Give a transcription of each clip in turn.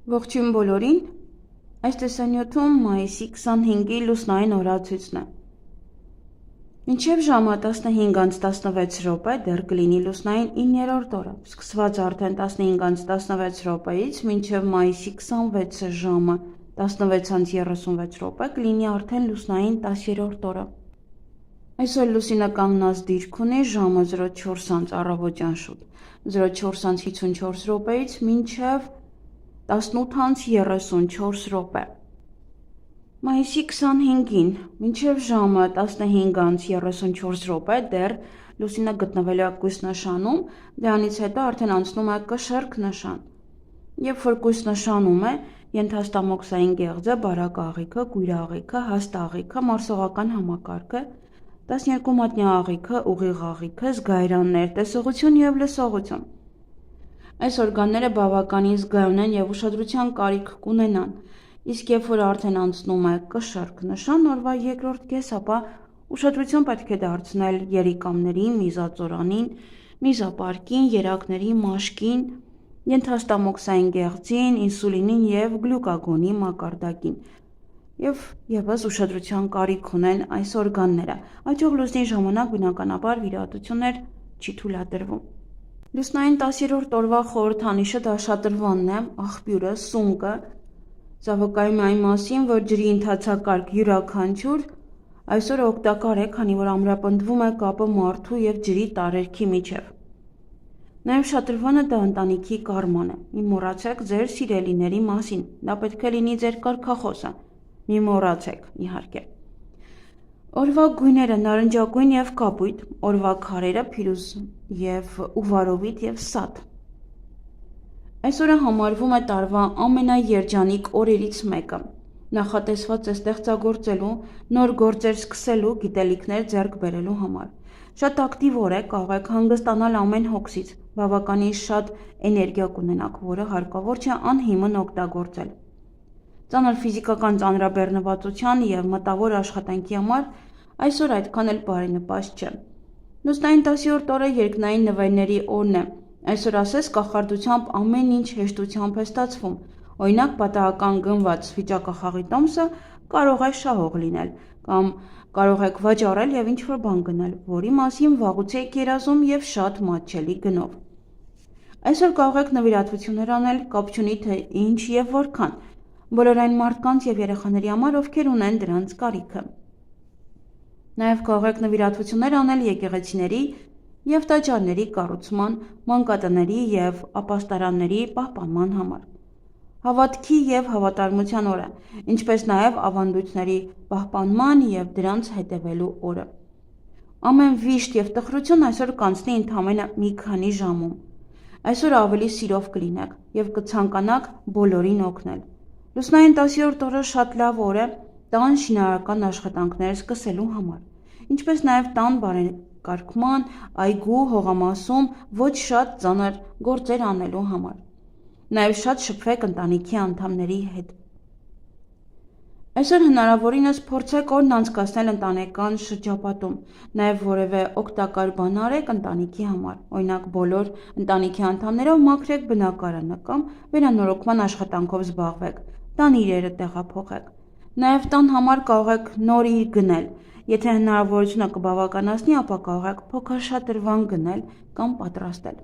Ողջույն բոլորին, այս տեսանյութում մայիսի 25-ի լուսնային օրացույցն է։ Մինչև ժամը 15:16 դեռ կլինի լուսնային 9-րդ օրը, սկսված արդեն 15:16-ից մինչև մայիսի 26-ը ժամը 16:36 կլինի արդեն լուսնային 10-րդ օրը։ Այսօր լուսինը կանգնած դիրք ունի ժամը 04:00 առավոտյան շուտ, 04:54-ից մինչև 18:34 Մայիսի 25-ին մինչև ժամը 15:34 դեռ լուսինը գտնվելու է կույս նշանում, դրանից հետո արդեն անցնում է կշեռք նշան։ Երբ որ կույս նշանում է, ենթաստամոքսային գեղձը, բարակ աղիքը, կույր աղիքը, հաստ աղիքը, մարսողական համակարգը, 12 մատնյա աղիքը, ուղիղ աղիքը, զգայարաններ, տեսողություն և լսողություն։ Այս օրգանները բավականին զգայուն են և ուշադրության կարիք կունենան, իսկ երբ որ արդեն անցնում է կշեռք նշան օրվա երկրորդ կես, ապա ուշադրություն պետք է դարձնել երիկամներին, միզածորանին, միզապարկին, երակների մաշկին, ենթաստամոքսային գեղձին, ինսուլինին և գլյուկագոնի մակարդակին և ևս ուշադրության կարիք ունեն այս օրգանները։ Աճող լուսնի ժամանակ բնականաբար վիրահատություններ չի թույլատրվում։ Լուսնային 10-րդ օրվա խորհրդանիշը դա շատրվանն է, աղբյուրը, սունկը, սա վկայում է այն մասին, որ ջրի ընթացակարգ յուրաքանչյուր այսօր օգտակար է, քանի որ ամրապնդվում է կապը մարդու և ջրի տարերքի միջև։ Նաև շատրվանը դա ընտանիքի կարման է, մի մոռացեք ձեր սիրելիների մասին, դա պետք է լինի ձեր կարգախոսը, մի մոռացեք, իհարկե։ Օրվա գույները նարնջագույն և կապույտ, օրվա քարերը փիրուզ և ուվարովիտ և սաթ։ Այսօրը համարվում է տարվա ամենաերջանիկ օրերից մեկը, նախատեսված է ստեղծագործելու, նոր գործեր սկսելու, գիտելիքներ ձեռք բերելու համար։ Շատ ակտիվ օր է, կարող եք հանգստանալ ամեն հոգսից, բավականին շատ էներգիա կունենաք, որը հարկավոր չէ անհիմն օգտագործել։ Ծանր ֆիզիկական ծանրաբեռնվածության և մտավոր աշխատանքի համար այսօր այդքան էլ բարենպաստ չէ։ Լուսնային 10-րդ օրը երկնային նվերների օրն է։ Այսօր ասես կախարդությամբ ամեն ինչ հեշտությամբ է ստացվում, օրինակ պատահական գնված վիճակախաղի տոմսը կարող է շահող լինել, կամ կարող եք վաճառել և ինչ-որ բան գնել, որի մասին վաղուց եք երազում և շատ մատչելի գնով։ Այսօր կարող եք նվիրատվություններ անել, կապ չունի թե ինչ և որքան, բոլոր այն մարդկանց և երեխաների համար, ովքեր ունեն դրանց կարիքը։ Նաև կարող եք նվիրատվություններ անել եկեղեցիների և տաճարների կառուցման, մանկատների և ապաստարանների պահպանման համար։ Հավատքի և հավատարմության օր է, ինչպես նաև ավանդույթների պահպանման և դրանց հետևելու օրը։ Ամեն վիշտ և տխրություն այսօր կանցնի ընդամենը մի քանի ժամում։ Այսօր ավելի սիրով կլինեք և կցանկանաք բոլորին օգնել։ Լուսնային 10-րդ օրը շատ լավ օր է տան շինարարական աշխատանքներ սկսելու համար, ինչպես նաև տան բարեկարգման, այգու, հողամասում ոչ շատ ծանր գործեր անելու համար։ Նաև շատ շփվեք ընտանիքի անդամների հետ։ Այսօր հնարավորինս փորձեք օրն անցկացնել ընտանեկան շրջապատում, նաև որևէ օգտակար բան արեք ընտանիքի համար, օրինակ բոլոր ընտանիքի անդամներով մաքրեք բնակարանը կամ վերանորոգման աշխատանքով զբաղվեք, տան իրերը տեղափոխեք։ Նաև տան համար կարող եք նոր իր գնել, եթե հնարավորությունը կբավականացնի, ապա կարող եք փոքր-շատրվան գնել կամ պատրաստել։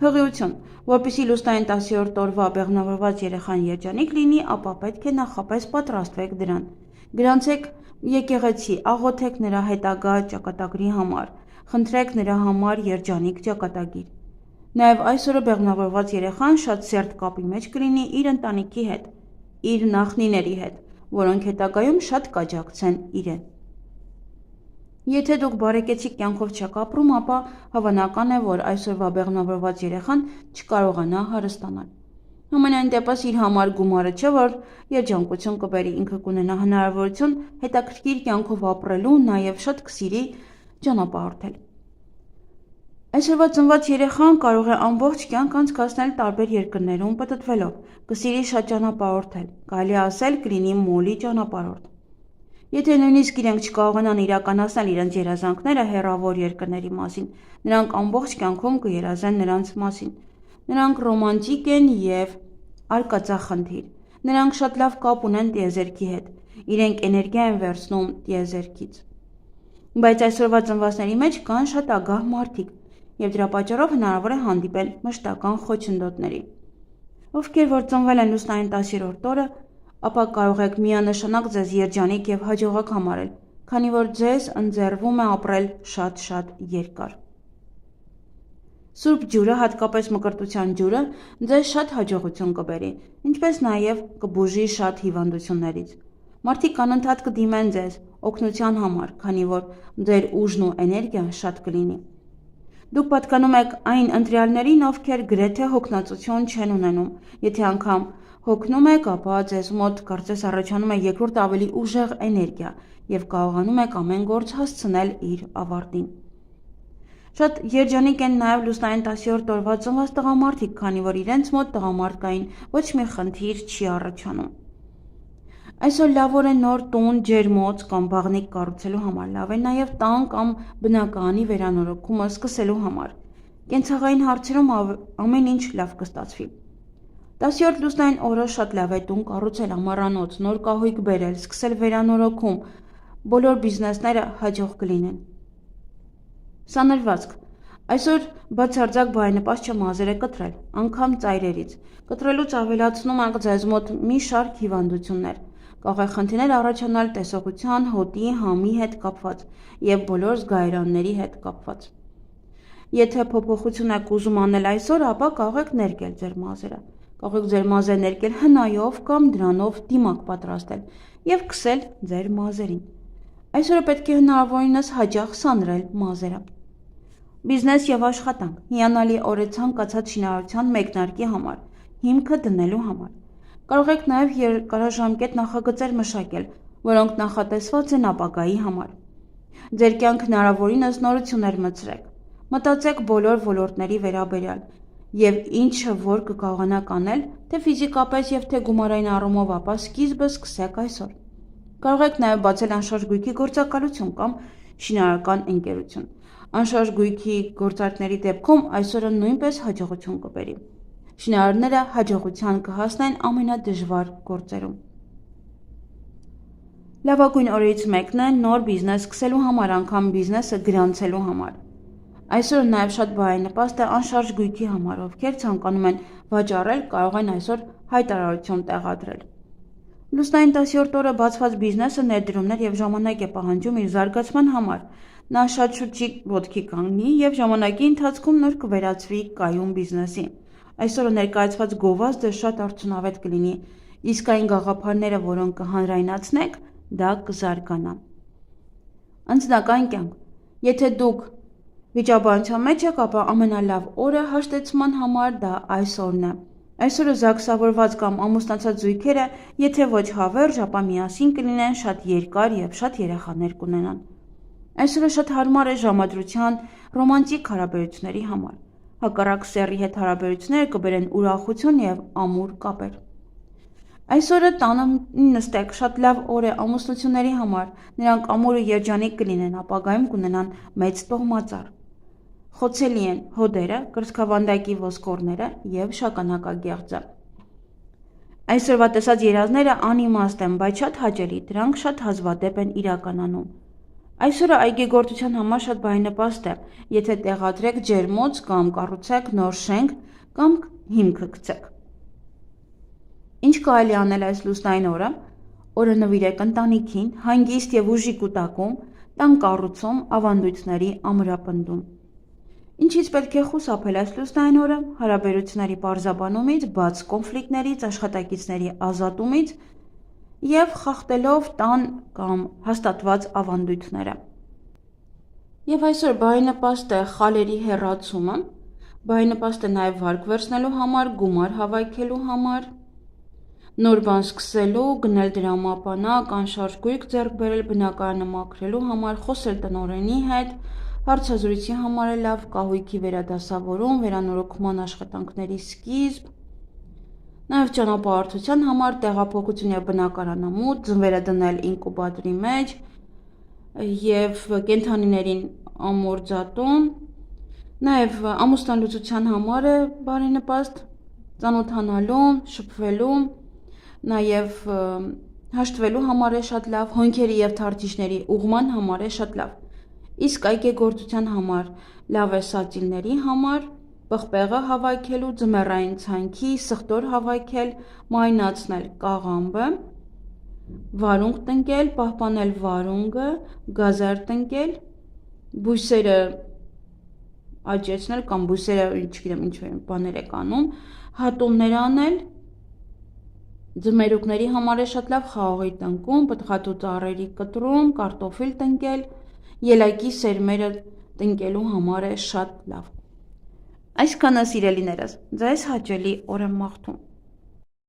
Հղիություն, որպեսզի լուսնային 10-րդ օրվա բեղմնավորված երեխան երջանիկ լինի, ապա պետք է նախապես պատրաստվեք դրան։ Գրանցեք եկեղեցի, աղոթեք նրա հետագա ճակատագրի համար, խնդրեք նրա համար երջանիկ ճակատագիր։ Նաև այս օրը բեղմնավորված երեխան շատ սերտ կապի մեջ կլինի իր ընտանիքի հետ, իր նախնիների հետ, որոնք հետագայում շատ կաջակցեն իրեն։ Եթե դուք բարեկեցիկ կյանքով չեք ապրում, ապա հավանական է, որ այսօրվա բեղմնավորված երեխան չկարողանա հարստանալ։ Համենայն դեպս իր համար գումարը չէ, որ երջանկություն կբերի, ինքը կունենա հնարավորություն հետաքրքիր կյանքով ապրելու, նաև շատ կսիրի ճանապարհորդել։ Այսօրվա ծնված երեխան կարող է ամբողջ կյանք անցկացնել տարբեր երկրներում պտտվելով, կսիրի շատ ճանապարհորդել, կարելի է ասել կլինի մոլի ճանապարհորդ։ Եթե նույնիսկ իրենք չկարողանան իրականացնել իրենց երազանքները հեռավոր երկրների մասին, նրանք ամբողջ կյանքում կերազեն նրանց մասին։ Նրանք ռոմանտիկ են և արկածախնդիր։ Նրանք շատ լավ կապ ունեն տիեզերքի հետ, իրենք էներգիա են վերցնում տիեզերքից։ Բայց այսօրվա ծնվածների մեջ կան շատ ագահ մարդիկ, և դրա պատճառով հնարավոր է հանդիպել մշտական խոչընդոտների։ Ովքեր որ ծնվել են լուսնային 10-րդ օրը, ապա կարող եք միանշանակ ձեզ երջանիկ և հաջողակ համարել, քանի որ ձեզ ընձեռվում է ապրել շատ երկար։ Սուրբ ջուրը, հատկապես մկրտության ջուրը, ձեզ շատ հաջողություն կբերի, ինչպես նաև կբուժի շատ հիվանդություններից։ Մարդիկ անընդհատ կդիմեն ձեզ օգնության համար, քանի որ ձեր ուժն ու էներգիան շատ կլինի։ Դուք պատկանում եք այն ընտրյալներին, ովքեր գրեթե հոգնածություն չեն ունենում։ Եթե անգամ հոգնում եք, ապա ձեզ մոտ կարծես առաջանում է երկրորդ ավելի ուժեղ էներգիա և կարողանում եք ամեն գործ հասցնել իր ավարտին։ Շատ երջանիկ են նաև լուսնային 10-րդ օրվա ծնված տղամարդիկ, քանի որ իրենց մոտ տղամարդկային ոչ մի խնդիր չի առաջանում։ Այսօր լավ օր է նոր տուն, ջերմոց կամ բաղնիք կառուցելու համար, լավ է նաև տան կամ բնակարանի վերանորոգումը սկսելու համար։ Կենցաղային հարցերում ամեն ինչ լավ կստացվի։ 10-րդ լուսնային օրը շատ լավ է տուն կառուցել, ամառանոց, նոր կահույք բերել, սկսել վերանորոգում, բոլոր բիզնեսները հաջող կլինեն։ Սանրվածք։ Այսօր բացարձակ բարենպաստ չէ մազերը կտրել, անգամ ծայրերից։ Կտրելուց ավելացնում եք ձեզ մոտ մի շարք հիվանդություններ։ Կարող է խնդիրներ առաջանալ տեսողության, հոտի, համի հետ կապված և բոլոր զգայարանների հետ կապված։ Եթե փոփոխություն եք ուզում անել այսօր, ապա կարող եք ներկել ձեր մազերը։ Կարող եք ձեր մազերը ներկել հնայով կամ դրանով դիմակ պատրաստել և քսել ձեր մազերին։ Այսօր պետք է հնարավորինս հաճախ սանրել մազերը։ Բիզնես և աշխատանք, հիանալի օր է ցանկացած շինարարության մեկնարկի համար, հիմքը դնելու համար։ Կարող եք նաև երկարաժամկետ նախագծեր մշակել, որոնք նախատեսված են ապագայի համար։ Ձեր կյանք հնարավորինս նորություններ մտցրեք։ Մտածեք բոլոր ոլորտների վերաբերյալ և ինչը որ կկարողանաք անել, թե ֆիզիկապես և թե գումարային առումով, ապա սկիզբը սկսեք այսօր։ Կարող եք նաև բացել անշարժ գույքի գործակալություն կամ շինարարական ընկերություն։ Անշարժ գույքի գործարքների դեպքում այսօրը նույնպես հաջողություն կբերի։ Շինարարները հաջողության կհասնեն ամենադժվար գործերում։ Լավագույն օրերից մեկն է նոր բիզնես սկսելու համար, անգամ բիզնեսը գրանցելու համար։ Այսօր նաև շատ բարենպաստ է անշարժ գույքի համար, ովքեր ցանկանում են վաճառել, կարող են այսօր հայտարարություն տեղադրել։ Լուսնային 10-րդ օրը բացված բիզնեսը ներդրումներ և ժամանակ է պահանջում իր զարգացման համար։ Նա շատ շուտ չի ոտքի կանգնի և ժամանակի ընթացքում նոր կվերածվի կայուն բիզնեսի։ Այսօրը ներկայացված գովազդը շատ արդյունավետ կլինի, իսկ այն գաղափարները, որոնք կհանրայնացնեք, դա կզարգանա։ Անձնական կյանք։ Եթե դուք վիճաբանության մեջ եք, ապա ամենալավ օրը հաշտեցման համար դա այս օրն է։ Այսօրը զաքսավորված կամ ամուսնացած զույգերը, եթե ոչ հավերժ, ապա միասին կլինեն, շատ երկար և շատ երեխաներ կունենան։ Այսօրը շատ հարմար է ժամադրության ռոմանտիկ հարաբերությունների համար։ Հակառակ սեռի հետ հարաբերությունները կբերեն ուրախություն և ամուր կապեր։ Այսօրը տանը նստեք, շատ լավ օր է ամուսնությունների համար, նրանք ամուր ու երջանիկ կլինեն, ապագայում կունենան մեծ տոհմածառ։ Խոցելի են հոդերը, կրծքավանդակի ոսկորները և շագանակագեղձը։ Այսօրվա տեսած երազները անիմաստ են, բայց շատ հաճելի, դրանք շատ հազվադեպ են իրականանում։ Այսօրը այգեգործության համար շատ բարենպաստ է, եթե տեղադրեք ջերմոց կամ կառուցեք նոր շենք կամ հիմքը գցեք։ Ինչ կարելի անել այս լուսնային օրը։ Օրը նվիրեք ընտանիքին, հանգիստ և ուժի կուտակում, տան կառուցում, ավանդույթների ամրապնդում։ Ինչից պետք է խուսափել այս լուսնային օրը, հարաբերությունների պարզաբանումից, բաց կոնֆլիկտներից, աշխատակիցների ազատումից և խախտելով տան կամ հաստատված ավանդույթները։ Եվ այսօր բարենպաստ է խալերի հեռացումը, բարենպաստ է նաև վարկ վերցնելու համար, գումար հավաքելու համար, նոր բան սկսելու, գնել դրամապանակ, անշարժ գույք ձեռք բերել, բնակարանը մաքրելու համար, խոսել տնօրենի հետ, հարցազրույցի համար է լավ, կահույքի վերադասավորում, վերանորոգման աշխատանքների սկիզբ, նաև ճանապարհորդության համար տեղափոխություն և բնակարանամուտ, ձնվերը դնել ինկուբատորի մեջ և կենդանիներին ամորձատում, նաև ամուսնալուծության համար է բարենպաստ, ծանոթանալու, շփվելու, նաև հաշտվելու համար է շատ լավ, հոնքերի և թարթիչների ուղղման համար է շատ լավ։ Իսկ այգեգործության համար լավ է սածիլների համար, պղպեղը հավաքելու, ձմեռային ցանքի, սխտոր հավաքել, մայնացնել կաղամբը, վարունգ տնկել, պահպանել վարունգը, գազար տնկել, բույսերը աճեցնել կամ բույսերը, չգիտեմ, ինչ բաներ եք անում, հատումներ անել, ձմերուկների համար է շատ լավ խաղողի տնկում, պտղատու ծառերի կտրում, կարտոֆիլ տնկել, ելակի սերմերը տնկելու համար է շատ լավ։ Այսքանը սիրելիներս, ձեզ հաճելի օր եմ մաղթում։